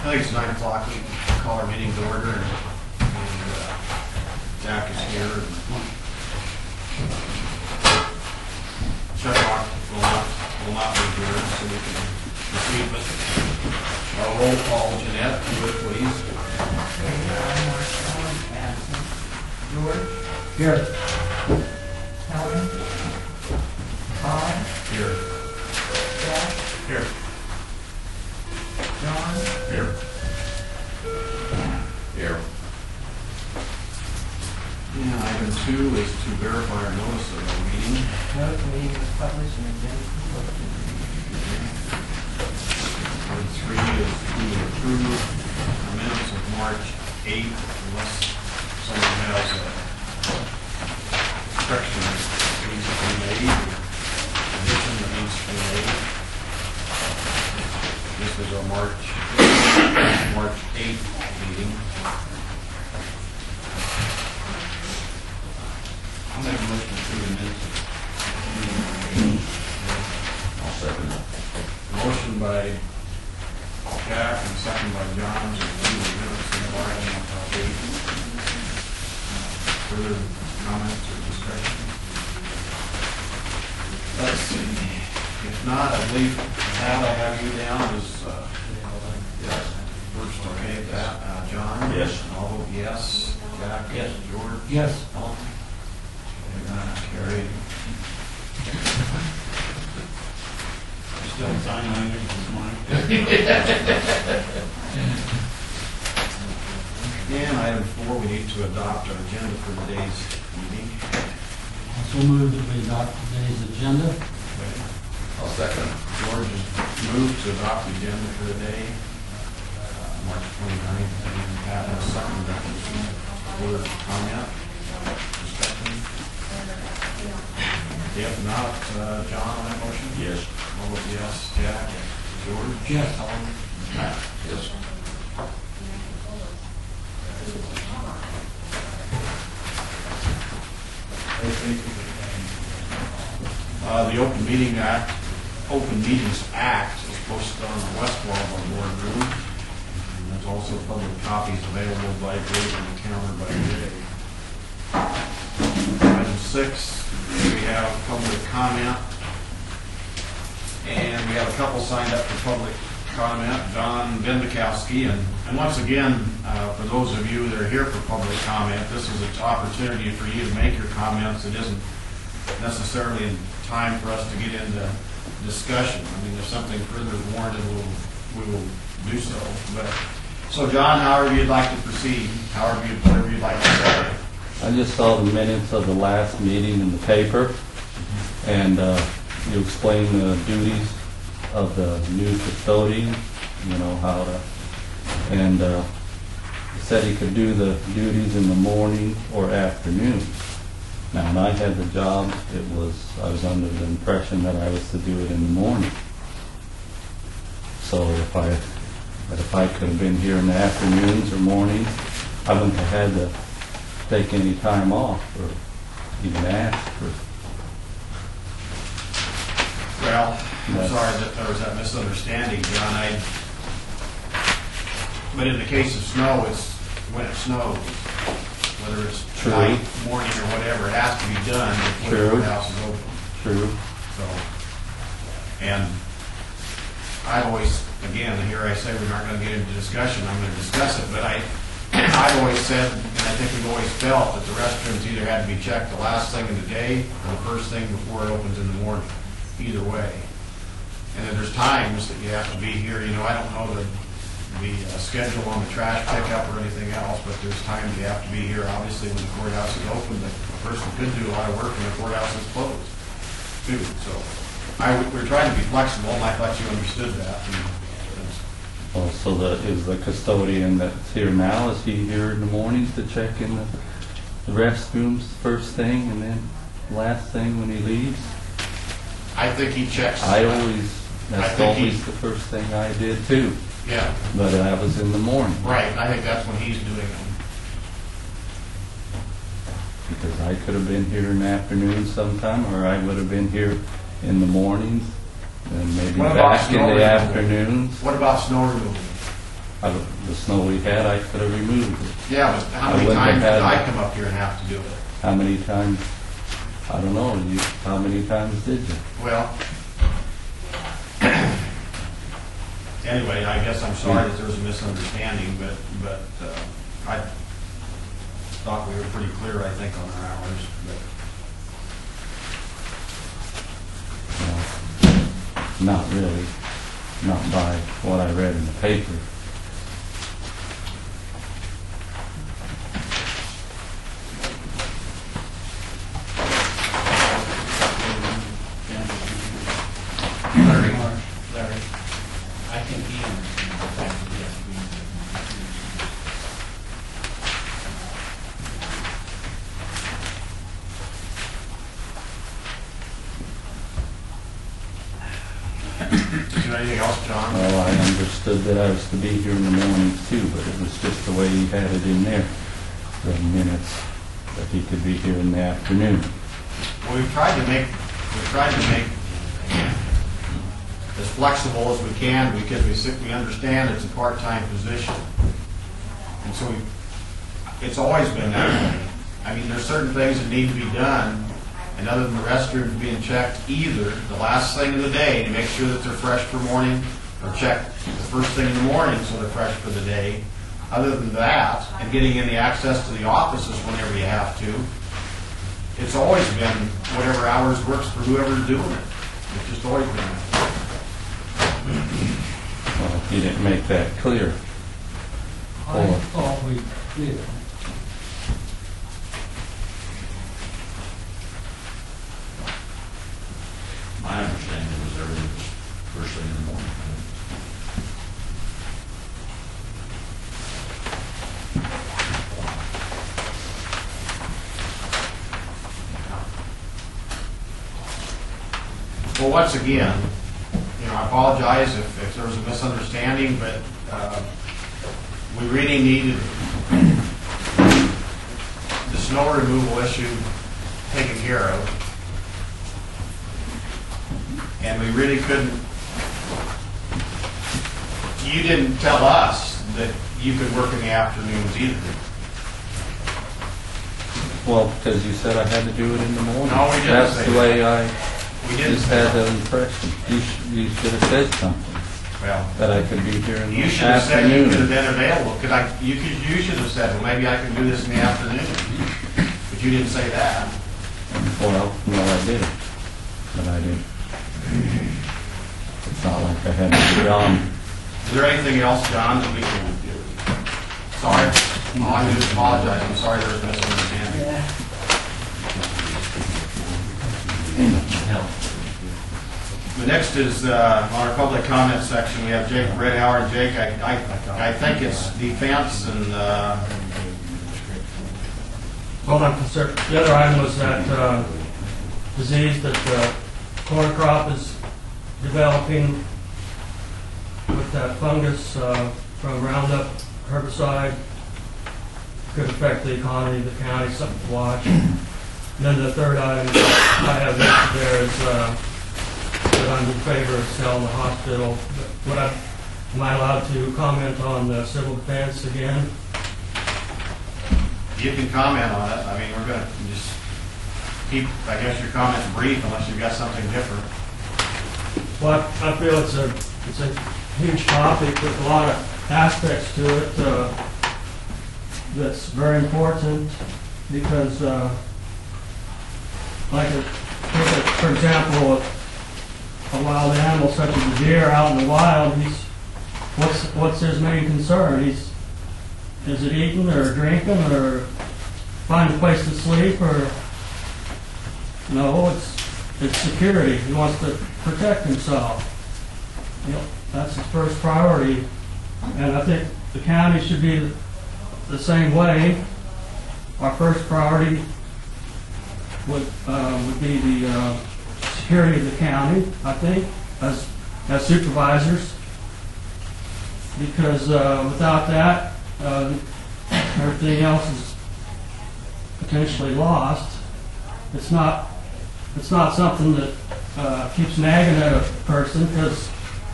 I think it's 9 o'clock. We can call our meeting to order, and Jack is here. And Chuck will not be here, so we can proceed with our roll call. Jeanette, if you would, please. George? Here. Helen? Todd? Here. Jack? Here. John? Here. Here. Yeah, item 2 is to verify our notice of our meeting. Notice the meeting was published and agenda. Item 3 is to approve our minutes of March 8th, unless someone has a correction that needs to be made, or addition that needs to be made. This is our March 8th meeting. I'll make a motion to approve the minutes. I'll second that. Motion by Jack and second by John to approve the minutes in March 8th. Further comments or discussion? Let's see. If not, I believe, Pat, I have you down as first, okay, with that. John? Yes. I'll vote yes. Jack? Yes. George? Yes. Ellen? Carried. Still sign language this morning. And item 4, we need to adopt our agenda for today's meeting. Also move that we adopt today's agenda. I'll second. George has moved to adopt the agenda for the day, March 29th, and Pat has seconded that. Further comment? Discussion? If not, John on that motion? Yes. I'll vote yes. Jack? George? Yes. Helen? Pat? Yes. The Open Meetings Act is posted on the west wall of our boardroom. And there's also public copies available by Dave and the counter by Jay. Item 6, we have public comment. And we have a couple signed up for public comment, John Bendikowski. And once again, for those of you that are here for public comment, this is an opportunity for you to make your comments. It isn't necessarily in time for us to get into discussion. I mean, if something further is warranted, we will do so. So John, however you'd like to proceed, whatever you'd like to say. I just saw the minutes of the last meeting in the paper, and you explained the duties of the new custodian, you know, how to, and he said he could do the duties in the morning or afternoon. Now, when I had the job, I was under the impression that I was to do it in the morning. So if I could have been here in the afternoons or mornings, I wouldn't have had to take any time off or even ask for. Well, I'm sorry that there was that misunderstanding, John. But in the case of snow, it's when it snows, whether it's True. night, morning, or whatever, it has to be done before the True. courthouse is open. True. So, and I've always, again, here I say we're not going to get into discussion. I'm going to discuss it, but I've always said, and I think we've always felt that the restrooms either had to be checked the last thing of the day or the first thing before it opens in the morning. Either way. And then there's times that you have to be here. You know, I don't know the schedule on the trash pickup or anything else, but there's times you have to be here. Obviously, when the courthouse is open, the person could do a lot of work when the courthouse is closed, too. So we're trying to be flexible, and I thought you understood that. Also, is the custodian that's here now, is he here in the mornings to check in the restrooms first thing and then last thing when he leaves? I think he checks. That's always the first thing I did too. Yeah. But that was in the morning. Right. I think that's when he's doing them. Because I could have been here in the afternoon sometime, or I would have been here in the mornings, and maybe What about back in snow the removal? afternoons. What about snow removal? The snow we had, I could have removed it. Yeah, but how I many wouldn't have times did had- I come up here and have to do it? How many times? I don't know, how many times did you? Well, anyway, I guess I'm sorry that there was a misunderstanding, but I thought we were pretty clear, I think, on our hours, but Not really, not by what I read in the paper. Larry, Larry, I think he understands the fact that he has to be in is there anything else, John? Well, I understood that I was to be here in the mornings too, but it was just the way he had it in there, the minutes, that he could be here in the afternoon. Well, we've tried to make as flexible as we can because we understand it's a part-time position. And so it's always been that way. I mean, there's certain things that need to be done, and other than the restrooms being checked either the last thing of the day to make sure that they're fresh for morning, or checked the first thing in the morning so they're fresh for the day. Other than that, and getting in the access to the offices whenever you have to, it's always been whatever hours works for whoever's doing it. It's just always been that. Well, he didn't make that clear. I thought we did. My understanding was everything was first thing in the morning. Well, once again, I apologize if there was a misunderstanding, but we really needed the snow removal issue taken care of. And we really couldn't, you didn't tell us that you could work in the afternoons either. Well, because you said I had to do it in the morning. No, we didn't That's say the that. way I We didn't just say had that. the impression. You should have said something, Well, that I could be here in the you should have said you could have afternoon. been available. You should have said, well, maybe I can do this in the afternoon. But you didn't say that. Well, no, I didn't, but I didn't. It's not like I had to be on. Is there anything else, John, that we can do? Sorry, all I do is apologize. I'm sorry there was a misunderstanding. Yeah. The next is on our public comment section. We have Jake Redhauer. And Jake, I think it's defense and Well, I'm concerned, the other item was that disease that the corn crop is developing with that fungus from Roundup herbicide. Could affect the economy of the county, something to watch. And then the third item I have listed there is that I'm in favor of selling the hospital. But am I allowed to comment on the civil defense again? you can comment on it. I mean, we're going to just keep, I guess, your comments brief unless you've got something different. Well, I feel it's a huge topic with a lot of aspects to it that's very important because, for example, a wild animal such as a deer out in the wild, what's his main concern? Is it eating or drinking or find a place to sleep or no? It's security. He wants to protect himself. That's his first priority, and I think the county should be the same way. Our first priority would be the security of the county, I think, as supervisors, because without that, everything else is potentially lost. It's not something that keeps nagging at a person, because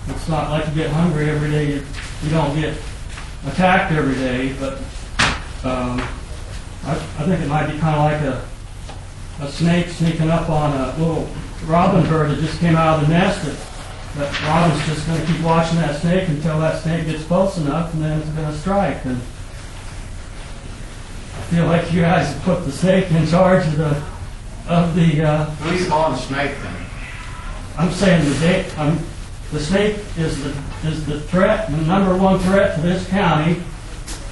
it's not like you get hungry every day. You don't get attacked every day, but I think it might be kind of like a snake sneaking up on a little robin bird that just came out of the nest. That robin's just going to keep watching that snake until that snake gets close enough, and then it's going to strike. And I feel like you guys have put the snake in charge of the. Who are you calling snake then? I'm saying the snake is the threat. The number one threat to this county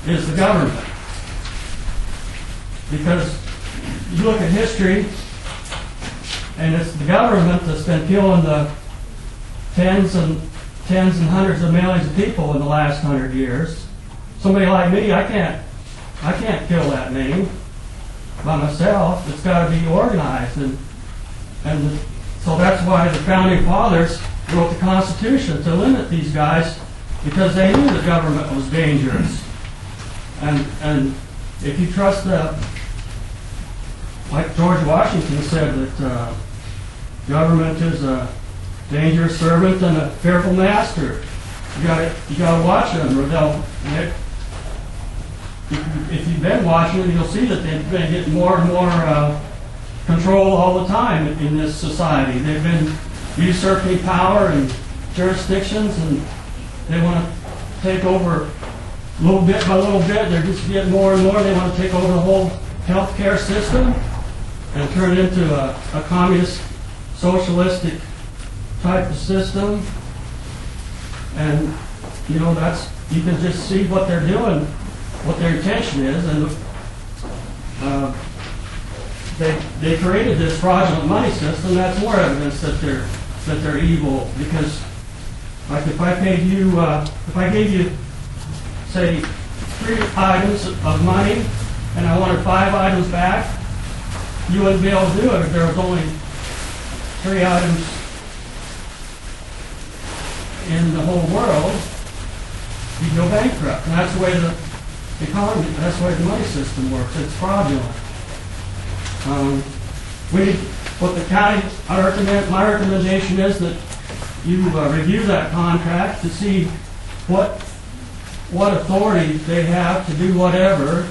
is the government, because you look at history, and it's the government that's been killing the tens and hundreds of millions of people in the last 100 years. Somebody like me, I can't kill that many by myself. It's got to be organized, and so that's why the founding fathers wrote the Constitution to limit these guys, because they knew the government was dangerous. And if you trust like George Washington said, that government is a dangerous servant and a fearful master. You got to watch them, or if you've been watching them, you'll see that they've been getting more and more control all the time in this society. They've been usurping power and jurisdictions, and they want to take over little bit by little bit. They're just getting more and more. They want to take over the whole healthcare system and turn it into a communist, socialistic type of system. And you know, you can just see what they're doing, what their intention is, and they created this fraudulent money system. That's more evidence that they're evil. Because, like, if I gave you, say, 3 items of money, and I wanted 5 items back, you wouldn't be able to do it if there was only 3 items in the whole world. You'd go bankrupt. And that's the way the economy, that's the way the money system works. It's fraudulent. What the county, my recommendation is that you review that contract to see what authority they have to do whatever,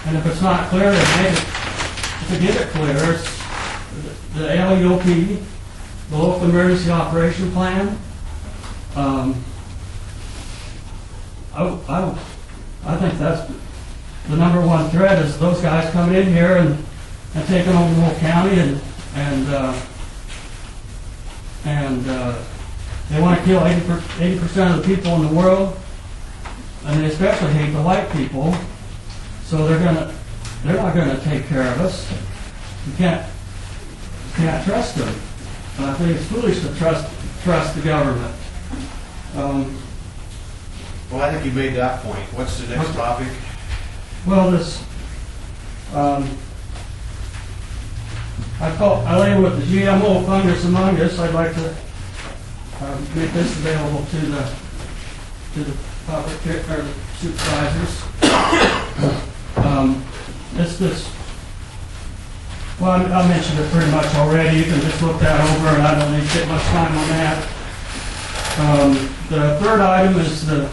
and if it's not clear, then make it, to get it clear. It's the LEOP, the Local Emergency Operation Plan. I think that's the number one threat, is those guys coming in here and taking over the whole county, and they want to kill 80% of the people in the world, and they especially hate the white people. So they're not gonna take care of us. You can't trust them. And I think it's foolish to trust the government. Well, I think you made that point. What's the next topic? Well, I lay with the GMO fungus among us. I'd like to make this available to the public or the supervisors. It's this. Well, I mentioned it pretty much already. You can just look that over, and I don't need to get much time on that. The third item is to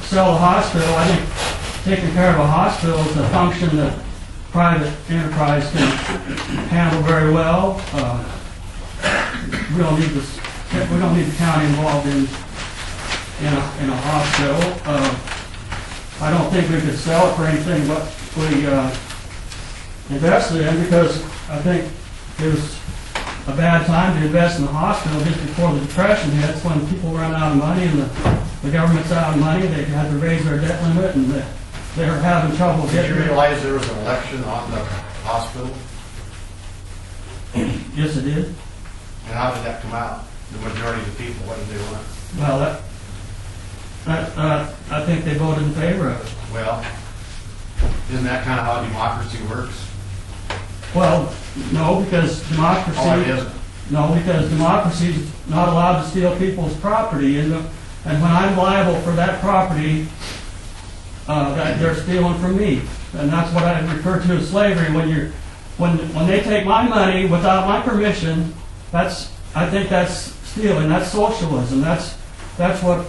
sell the hospital. I think taking care of a hospital is a function that private enterprise can handle very well. We don't need the county involved in a hospital. I don't think we could sell it for anything but we invested in, because I think it was a bad time to invest in the hospital just before the Depression hit. It's when people run out of money and the government's out of money. They had to raise their debt limit, and they were having trouble Did getting you it. realize there was an election on the hospital? Yes, it did. And how did that come out? The majority of the people, what did they want? Well, I think they voted in favor of it. Well, isn't that kind of how democracy works? Well, no, because democracy. Oh, it isn't. No, because democracy is not allowed to steal people's property, and when I'm liable for that property that they're stealing from me, and that's what I refer to as slavery. When they take my money without my permission, I think that's stealing. That's socialism. That's what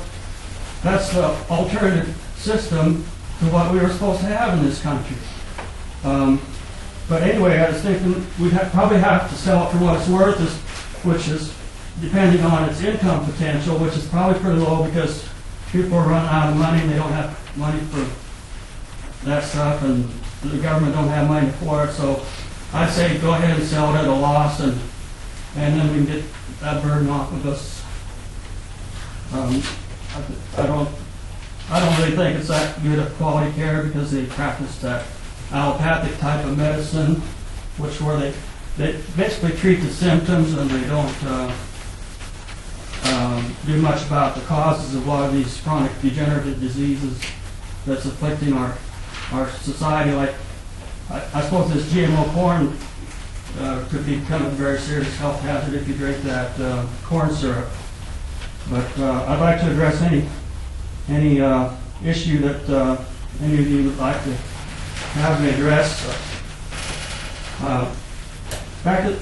that's the alternative system to what we were supposed to have in this country. But anyway, I was thinking we'd probably have to sell it for what it's worth, which is depending on its income potential, which is probably pretty low because people are running out of money and they don't have money for that stuff, and the government don't have money for it. So I'd say go ahead and sell it at a loss, and then we can get that burden off of us. I don't really think it's that good of quality care because they practice that allopathic type of medicine, where they basically treat the symptoms and they don't do much about the causes of a lot of these chronic degenerative diseases that's afflicting our society. Like, I suppose this GMO corn could become a very serious health hazard if you drink that corn syrup. But I'd like to address any issue that any of you would like to have me address. Back to,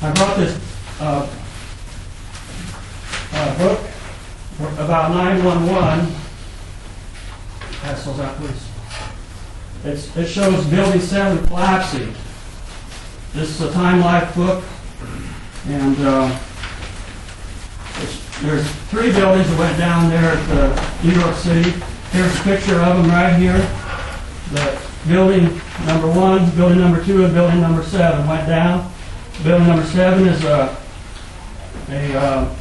I brought this book about 911. Pass those out, please. It shows Building 7 collapsing. This is a Time Life book, and there's 3 buildings that went down there at New York City. Here's a picture of them right here. The building number 1, building number 2, and building number 7 went down. Building number 7 is a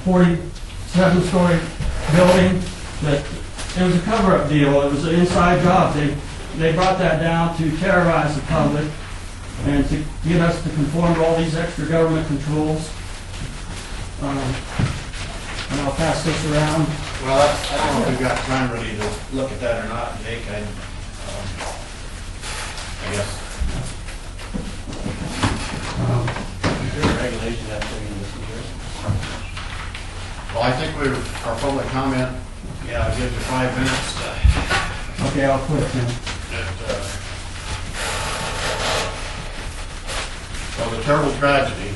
47-story building that it was a cover-up deal. It was an inside job. They brought that down to terrorize the public and to get us to conform to all these extra government controls. And I'll pass this around. Well, I don't know if we've got time really to look at that or not, Jake. I guess. Is there a regulation that way in this year? Well, I think our public comment, gives you 5 minutes to Okay, I'll quit then. well, the terrible tragedy.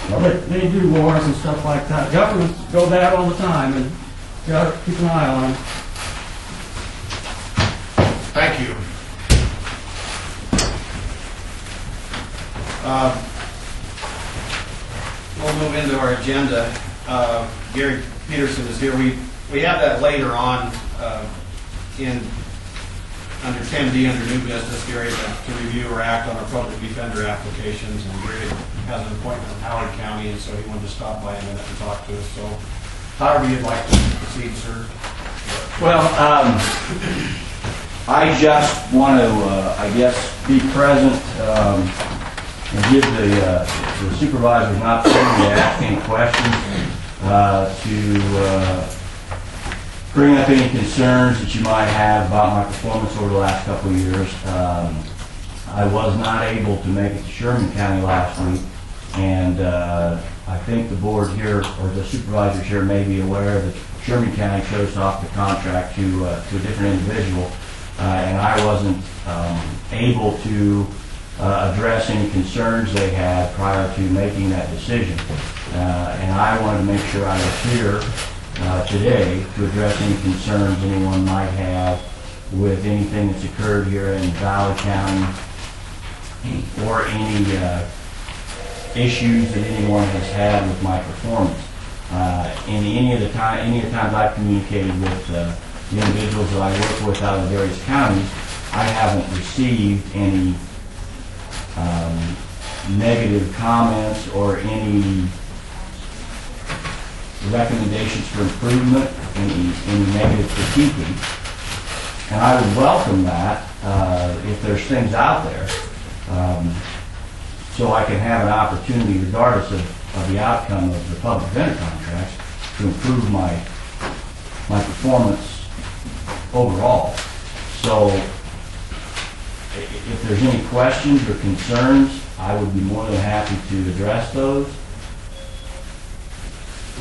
Well, they do wars and stuff like that. Governments go bad all the time, and you got to keep an eye on them. Thank you. We'll move into our agenda. Gary Peterson is here. We have that later on under 10D, under new business, Gary, to review or act on our public defender applications. And Gary has an appointment in Howard County, and so he wanted to stop by a minute and talk to us. So however you'd like to proceed, sir. Well, I just want to, be present and give the supervisors an opportunity to ask any questions, to bring up any concerns that you might have about my performance over the last couple of years. I was not able to make it to Sherman County last week, and I think the board here, or the supervisors here, may be aware that Sherman County chose off the contract to a different individual, and I wasn't able to address any concerns they had prior to making that decision. And I wanted to make sure I was here today to address any concerns anyone might have with anything that's occurred here in Valley County, or any issues that anyone has had with my performance. Any of the times I've communicated with the individuals that I work with out of the various counties, I haven't received any negative comments or any recommendations for improvement, any negative critiquing. And I would welcome that if there's things out there, so I can have an opportunity, regardless of the outcome of the public defender contracts, to improve my performance overall. So if there's any questions or concerns, I would be more than happy to address those.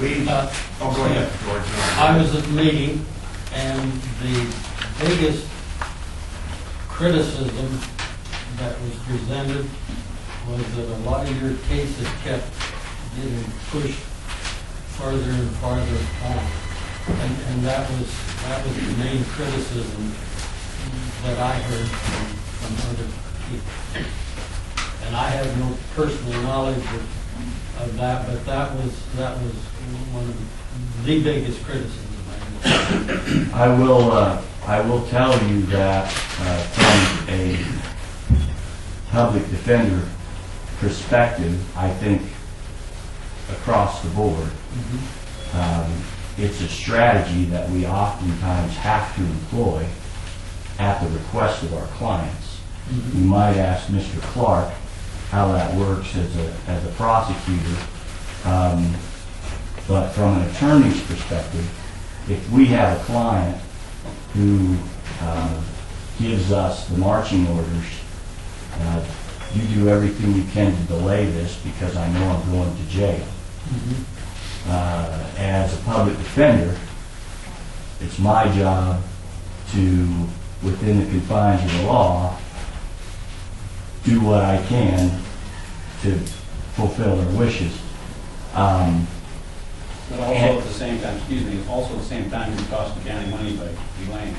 We, Uh, oh, go ahead, George. I was at the meeting, and the biggest criticism that was presented was that a lot of your cases kept getting pushed further and farther on. And that was the main criticism that I heard from other people. And I have no personal knowledge of that, but that was one of the biggest criticism I had. I will tell you that from a public defender perspective, I think across the board, it's a strategy that we oftentimes have to employ at the request of our clients. You might ask Mr. Clark how that works as a prosecutor, but from an attorney's perspective, if we have a client who gives us the marching orders, you do everything you can to delay this because I know I'm going to jail. As a public defender, it's my job to, within the confines of the law, do what I can to fulfill their wishes. But also at the same time, also at the same time, you cost the county money by delaying.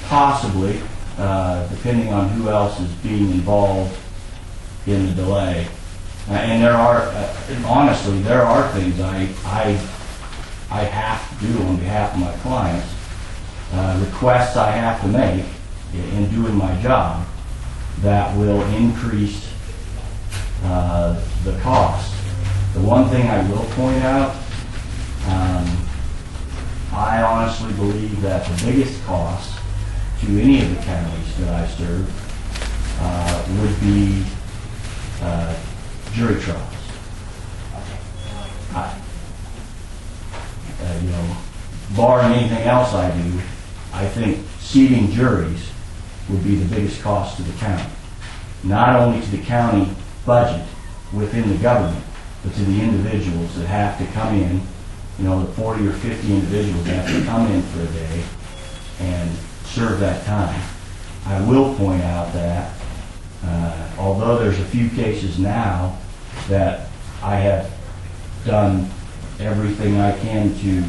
Possibly, depending on who else is being involved in the delay. And there are, honestly, there are things I have to do on behalf of my clients, requests I have to make in doing my job that will increase the cost. The one thing I will point out, I honestly believe that the biggest cost to any of the counties that I serve would be jury trials. Barring anything else I do, I think seating juries would be the biggest cost to the county. Not only to the county budget within the government, but to the individuals that have to come in, the 40 or 50 individuals that have to come in for a day and serve that time. I will point out that although there's a few cases now that I have done everything I can to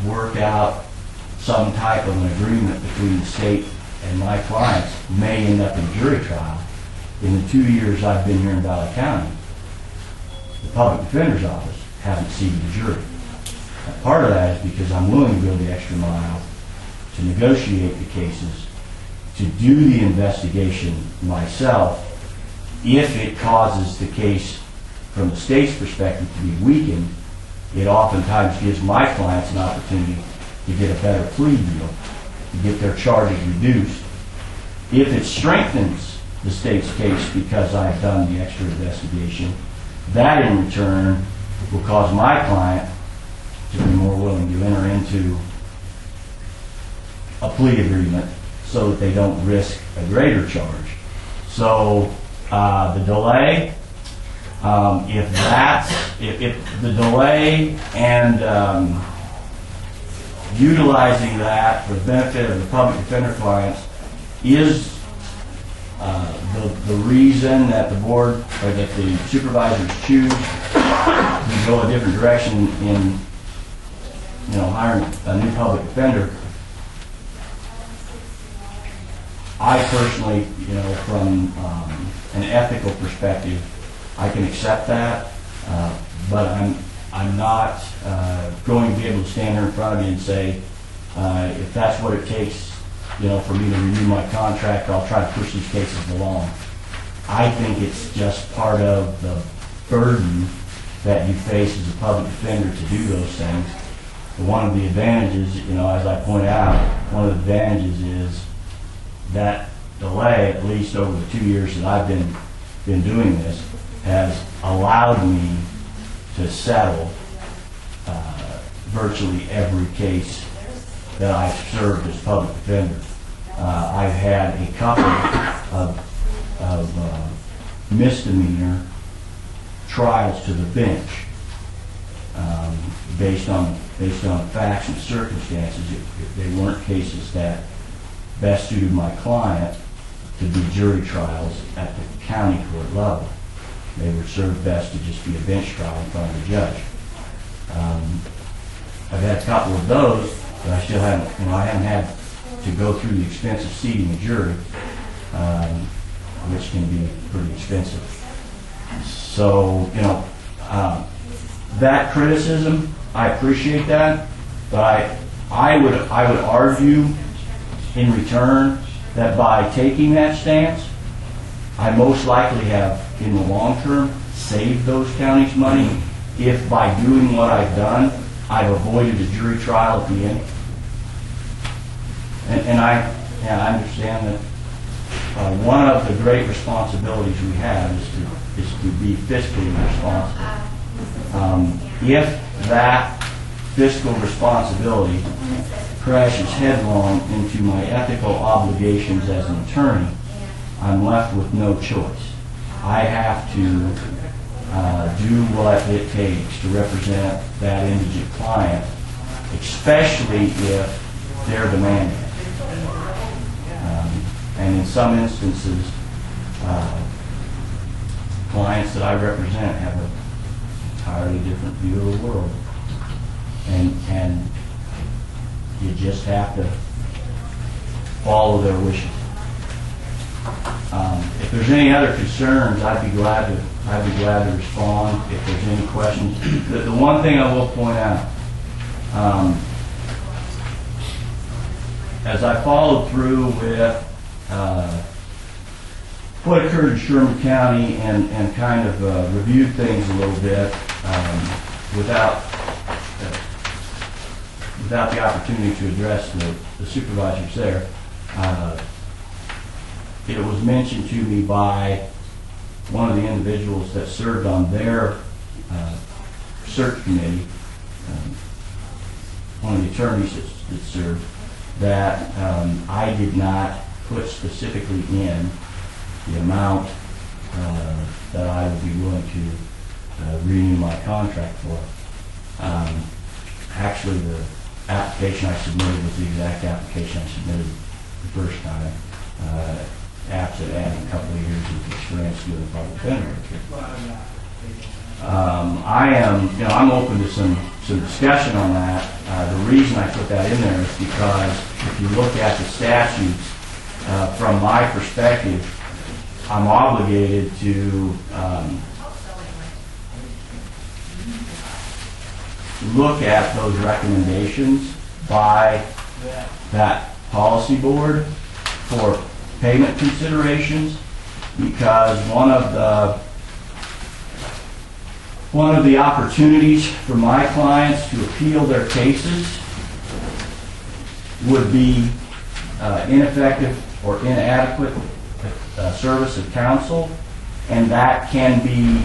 work out some type of an agreement between the state and my clients may end up in jury trial. In the 2 years I've been here in Valley County, the public defender's office hasn't seated a jury. And part of that is because I'm willing to go the extra mile to negotiate the cases, to do the investigation myself. If it causes the case from the state's perspective to be weakened, it oftentimes gives my clients an opportunity to get a better plea deal, to get their charges reduced. If it strengthens the state's case because I've done the extra investigation, that in return will cause my client to be more willing to enter into a plea agreement so that they don't risk a greater charge. So the delay, if the delay and utilizing that for the benefit of the public defender clients is the reason that the board or that the supervisors choose to go a different direction in hiring a new public defender. I personally, from an ethical perspective, I can accept that, but I'm not going to be able to stand here in front of you and say, if that's what it takes, for me to renew my contract, I'll try to push these cases along. I think it's just part of the burden that you face as a public defender to do those things. But one of the advantages, as I point out, one of the advantages is that delay, at least over the 2 years that I've been doing this, has allowed me to settle virtually every case that I've served as public defender. I've had a couple of misdemeanor trials to the bench, based on facts and circumstances. If they weren't cases that best suited my client to be jury trials at the county court level, they were served best to just be a bench trial in front of the judge. I've had a couple of those, but I still haven't, I haven't had to go through the expense of seating a jury, which can be pretty expensive. So, that criticism, I appreciate that, but I would argue in return that by taking that stance, I most likely have, in the long term, saved those counties money if by doing what I've done, I've avoided a jury trial at the end. And I understand that one of the great responsibilities we have is to be fiscally responsible. If that fiscal responsibility crashes headlong into my ethical obligations as an attorney, I'm left with no choice. I have to do what it takes to represent that indigent client, especially if they're demanding it. And in some instances, clients that I represent have an entirely different view of the world. And you just have to follow their wishes. If there's any other concerns, I'd be glad to respond. If there's any questions, the one thing I will point out, as I followed through with what occurred in Sherman County and kind of reviewed things a little bit without the opportunity to address the supervisors there. It was mentioned to me by one of the individuals that served on their search committee, one of the attorneys that served, that I did not put specifically in the amount that I would be willing to renew my contract for. Actually, the application I submitted was the exact application I submitted the first time, after adding a couple of years of experience doing public defender. I'm open to some discussion on that. The reason I put that in there is because if you look at the statutes, from my perspective, I'm obligated to look at those recommendations by that policy board for payment considerations, because one of the opportunities for my clients to appeal their cases would be ineffective or inadequate service of counsel, and that can be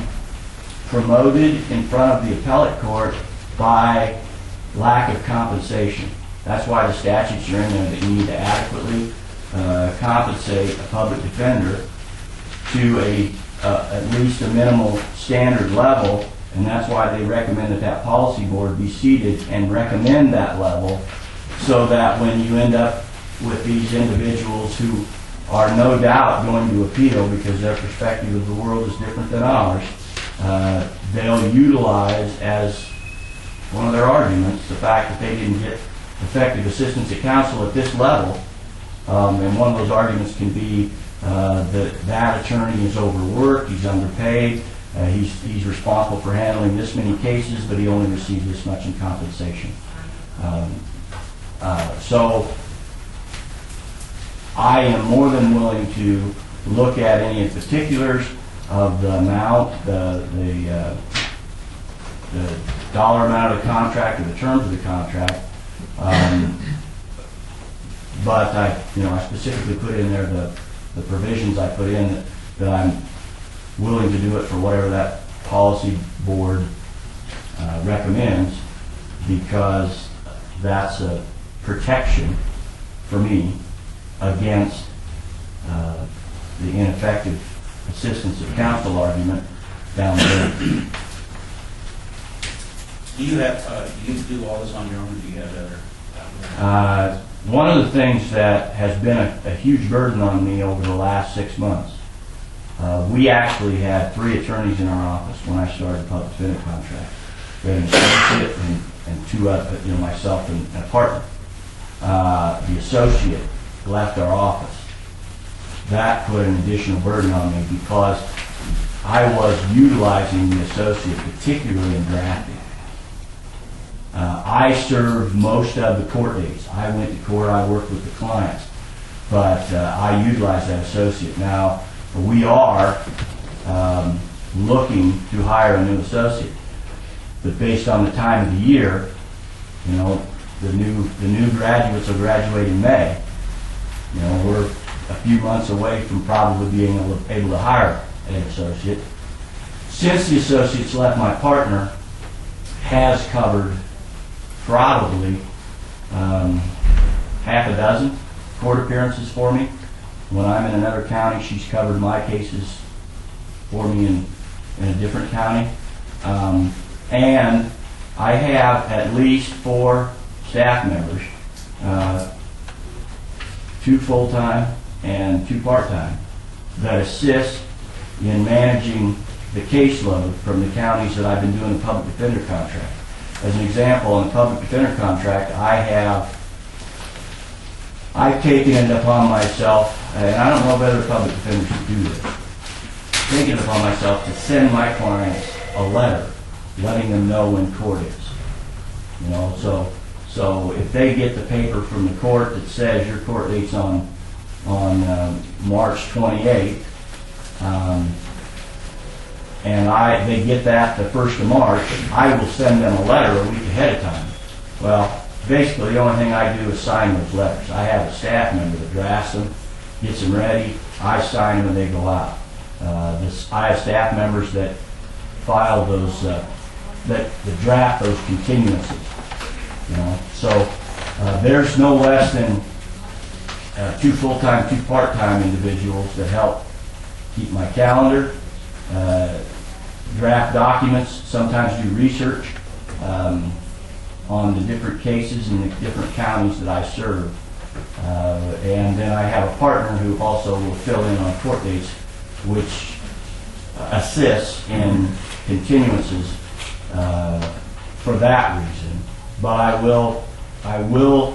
promoted in front of the appellate court by lack of compensation. That's why the statutes are in there, that you need to adequately compensate a public defender to at least a minimal standard level, and that's why they recommend that policy board be seated and recommend that level, so that when you end up with these individuals who are no doubt going to appeal because their perspective of the world is different than ours, they'll utilize as one of their arguments the fact that they didn't get effective assistance at counsel at this level. And one of those arguments can be that attorney is overworked, he's underpaid, he's responsible for handling this many cases, but he only received this much in compensation. So I am more than willing to look at any of the particulars of the amount, the dollar amount of the contract or the terms of the contract. But I specifically put in there the provisions I put in that I'm willing to do it for whatever that policy board recommends, because that's a protection for me against the ineffective assistance of counsel argument down there. Do you have, do you do all this on your own, or do you have other? One of the things that has been a huge burden on me over the last 6 months, we actually had 3 attorneys in our office when I started the public defender contract. We had an associate and 2 other, myself and a partner. The associate left our office. That put an additional burden on me because I was utilizing the associate, particularly in drafting. I served most of the court days. I went to court, I worked with the clients, but I utilized that associate. Now, we are looking to hire a new associate, but based on the time of the year, the new graduates will graduate in May. We're a few months away from probably being able to hire an associate. Since the associate's left, my partner has covered probably half a dozen court appearances for me. When I'm in another county, she's covered my cases for me in a different county. And I have at least 4 staff members, 2 full-time and 2 part-time, that assist in managing the caseload from the counties that I've been doing the public defender contract. As an example, in the public defender contract, I've taken it upon myself, and I don't know if other public defenders should do this, taken it upon myself to send my clients a letter letting them know when court is. So if they get the paper from the court that says your court date's on March 28th, and they get that the 1st of March, I will send them a letter a week ahead of time. Well, basically the only thing I do is sign those letters. I have a staff member that drafts them, gets them ready, I sign them, and they go out. I have staff members that file those, that draft those continuances. So there's no less than 2 full-time, 2 part-time individuals that help keep my calendar, draft documents, sometimes do research on the different cases in the different counties that I serve. And then I have a partner who also will fill in on court dates, which assists in continuances for that reason. But I will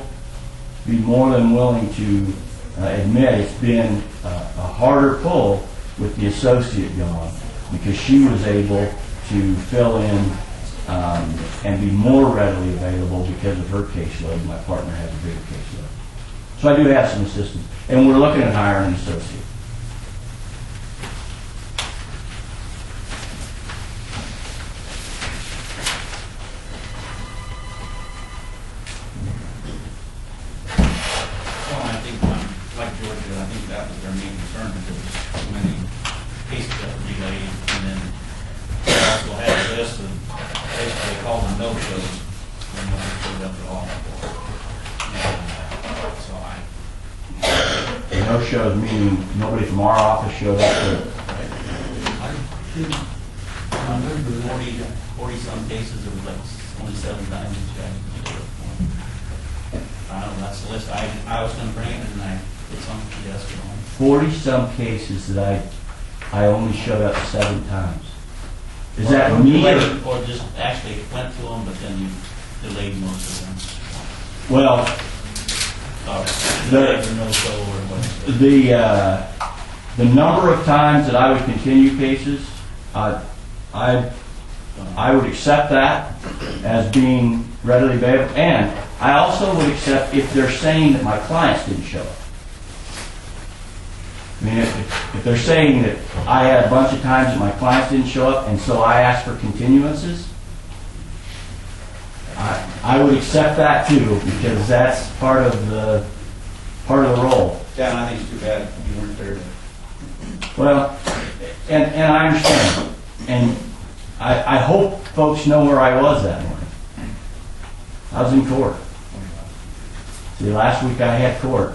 be more than willing to admit it's been a harder pull with the associate gone, because she was able to fill in and be more readily available because of her caseload. My partner has a bigger caseload. So I do have some assistance, and we're looking at hiring an associate. Well, I think, like George did, I think that was their main concern, because there was so many cases that were delayed, and then they also had a list of, basically they called them no-shows, when no one showed up at all. And so No shows meaning nobody from our office showed up to I should remember 40 some cases, there was like only 7 times each guy. I don't know, that's the list. I was gonna bring it, and I put some to the desk at home. 40-some cases that I only showed up 7 times. Is that me Or just actually went to them, but then you delayed most of them? Well, Delayed or no show or whatever. the number of times that I would continue cases, I would accept that as being readily available, and I also would accept if they're saying that my clients didn't show up. I mean, if they're saying that I had a bunch of times that my clients didn't show up, and so I asked for continuances, I would accept that too, because that's part of the role. Yeah, and I think it's too bad you weren't there. Well, and I understand, and I hope folks know where I was that morning. I was in court. See, last week I had court,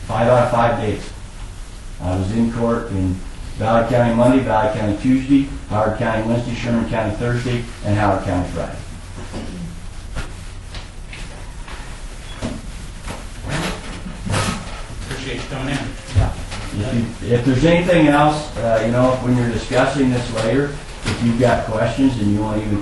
5 out of 5 days. I was in court in Valley County Monday, Valley County Tuesday, Howard County Wednesday, Sherman County Thursday, and Howard County Friday. Appreciate you coming in. If there's anything else, when you're discussing this later, if you've got questions and you want to even